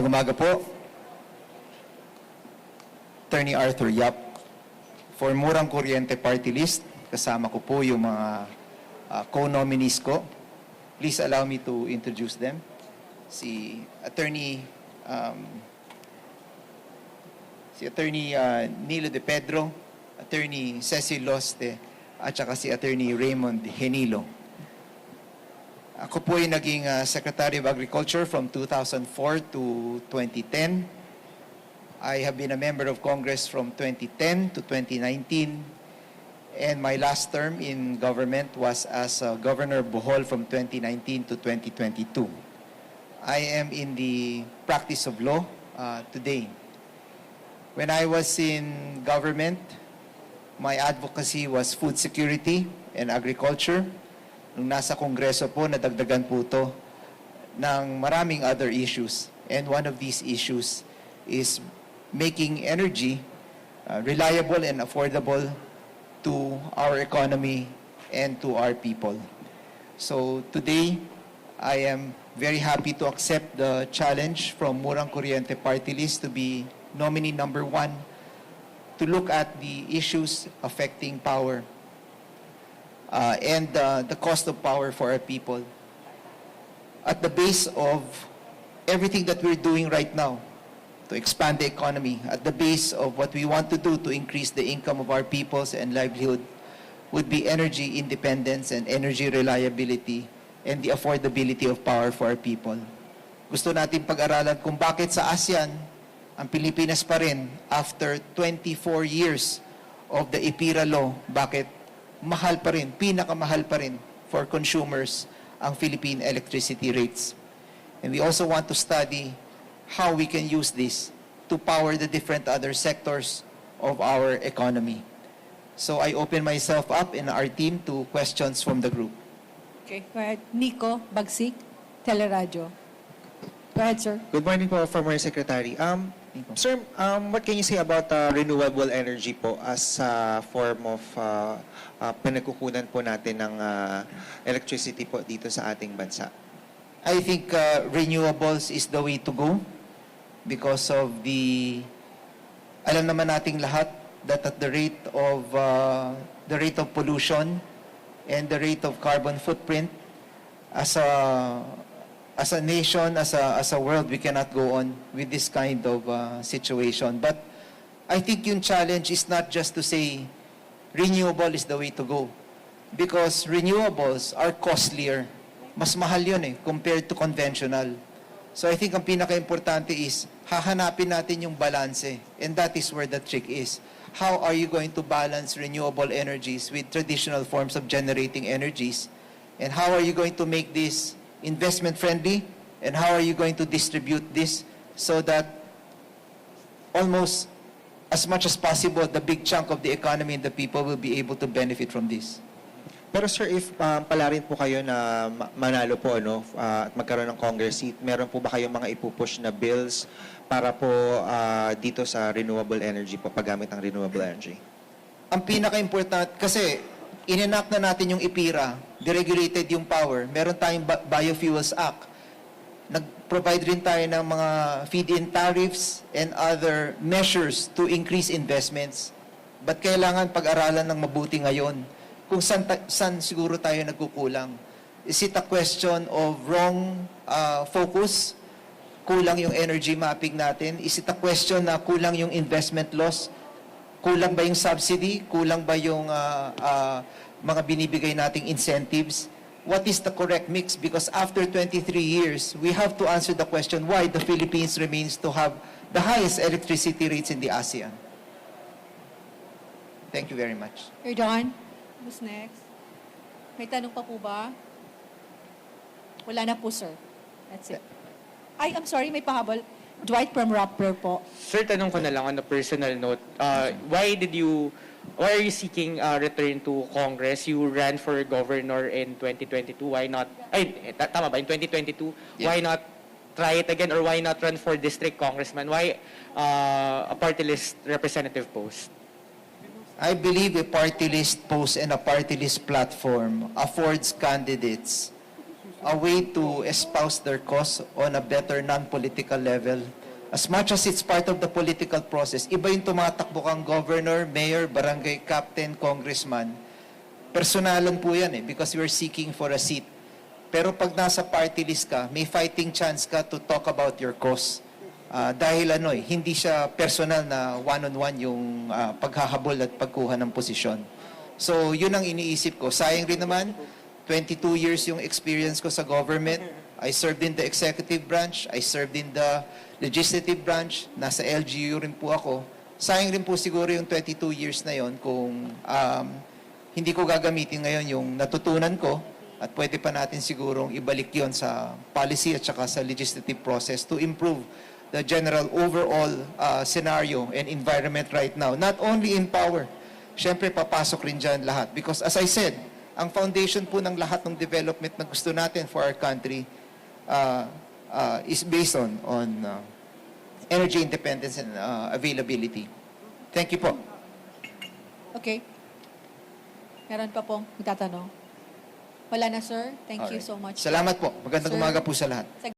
Umaga po. Attorney Arthur Yap. For Murang Kuryente Party List, kasama ko po yung mga co-nominees ko. Please allow me to introduce them. Si Attorney Nilo De Pedro, Attorney Cecil Loste, at saka si Attorney Raymond Henilo. Ako po ay naging Secretary of Agriculture from 2004 to 2010. I have been a member of Congress from 2010 to 2019. And my last term in government was as Governor Bohol from 2019 to 2022. I am in the practice of law today. When I was in government, my advocacy was food security and agriculture. Nung nasa Kongreso po, nadagdagan po ito ng maraming other issues. And one of these issues is making energy reliable and affordable to our economy and to our people. So today, I am very happy to accept the challenge from Murang Kuryente Party List to be nominee number 1 to look at the issues affecting power and the cost of power for our people. At the base of everything that we're doing right now to expand the economy, at the base of what we want to do to increase the income of our peoples and livelihood would be energy independence and energy reliability and the affordability of power for our people. Gusto natin pag-aralan kung bakit sa ASEAN, ang Pilipinas pa rin, after 24 years of the EPIRA law, bakit mahal pa rin, pinakamahal pa rin for consumers ang Philippine electricity rates. And we also want to study how we can use this to power the different other sectors of our economy. So I open myself up in our team to questions from the group. Okay, go ahead. Nico Bagsik, Teleradyo. Go ahead, sir. Good morning po, former Secretary. Sir, what can you say about renewable energy po as a form of pinagkukunan po natin ng electricity po dito sa ating bansa? I think renewables is the way to go because of alam naman nating lahat that at the rate of pollution and the rate of carbon footprint as a nation, as a world, we cannot go on with this kind of situation. But I think yung challenge is not just to say renewable is the way to go. Because renewables are costlier. Mas mahal yun compared to conventional. So I think ang pinaka-importante is hahanapin natin yung balanse. And that is where the trick is. How are you going to balance renewable energies with traditional forms of generating energies? And how are you going to make this investment friendly, and how are you going to distribute this so that almost as much as possible the big chunk of the economy and the people will be able to benefit from this? Pero sir, if pala rin po kayo na manalo po at magkaroon ng Congress seat, meron po ba kayong mga ipupush na bills para po dito sa renewable energy po, paggamit ng renewable energy? Ang pinaka-important, kasi inenact na natin yung IPIRA, deregulated yung power, meron tayong Biofuels Act, nag-provide rin tayo ng mga feed-in tariffs and other measures to increase investments. But kailangan pag-aralan ng mabuti ngayon kung saan siguro tayo nagkukulang. Is it a question of wrong focus? Kulang yung energy mapping natin? Is it a question na kulang yung investment loss? Kulang ba yung subsidy? Kulang ba yung mga binibigay nating incentives? What is the correct mix? Because after 23 years, we have to answer the question why the Philippines remains to have the highest electricity rates in the ASEAN. Thank you very much. Erdogan, who's next? May tanong pa po ba? Wala na po, sir. That's it. Ay, I'm sorry, may pahabol. Dwight from Rappler po. Sir, tanong ko na lang on a personal note. Why are you seeking return to Congress? You ran for governor in 2022. Why not? Tama ba? In 2022, Yeah. Why not try it again, or why not run for district congressman? Why a party list representative post? I believe a party list post and a party list platform affords candidates a way to espouse their cause on a better non-political level. As much as it's part of the political process, iba yung tumatakbo kang governor, mayor, barangay captain, congressman. Personalan po yan because we're seeking for a seat. Pero pag nasa party list ka, may fighting chance ka to talk about your cause. Dahil hindi siya personal na one-on-one yung paghahabol at pagkuha ng posisyon. So, yun ang iniisip ko. Sayang rin naman, 22 years yung experience ko sa government. I served in the executive branch. I served in the legislative branch. Nasa LGU rin po ako. Sayang rin po siguro yung 22 years na yon kung hindi ko gagamitin ngayon yung natutunan ko at pwede pa natin sigurong ibalik yon sa policy at saka sa legislative process to improve the general overall scenario and environment right now. Not only in power, syempre papasok rin dyan lahat. Because as I said, ang foundation po ng lahat ng development na gusto natin for our country is based on energy independence and availability. Thank you po. Okay. Meron pa pong itatanong? Wala na, sir. Thank you Alright. so much. Salamat po. Magandang Sir. umaga po sa lahat.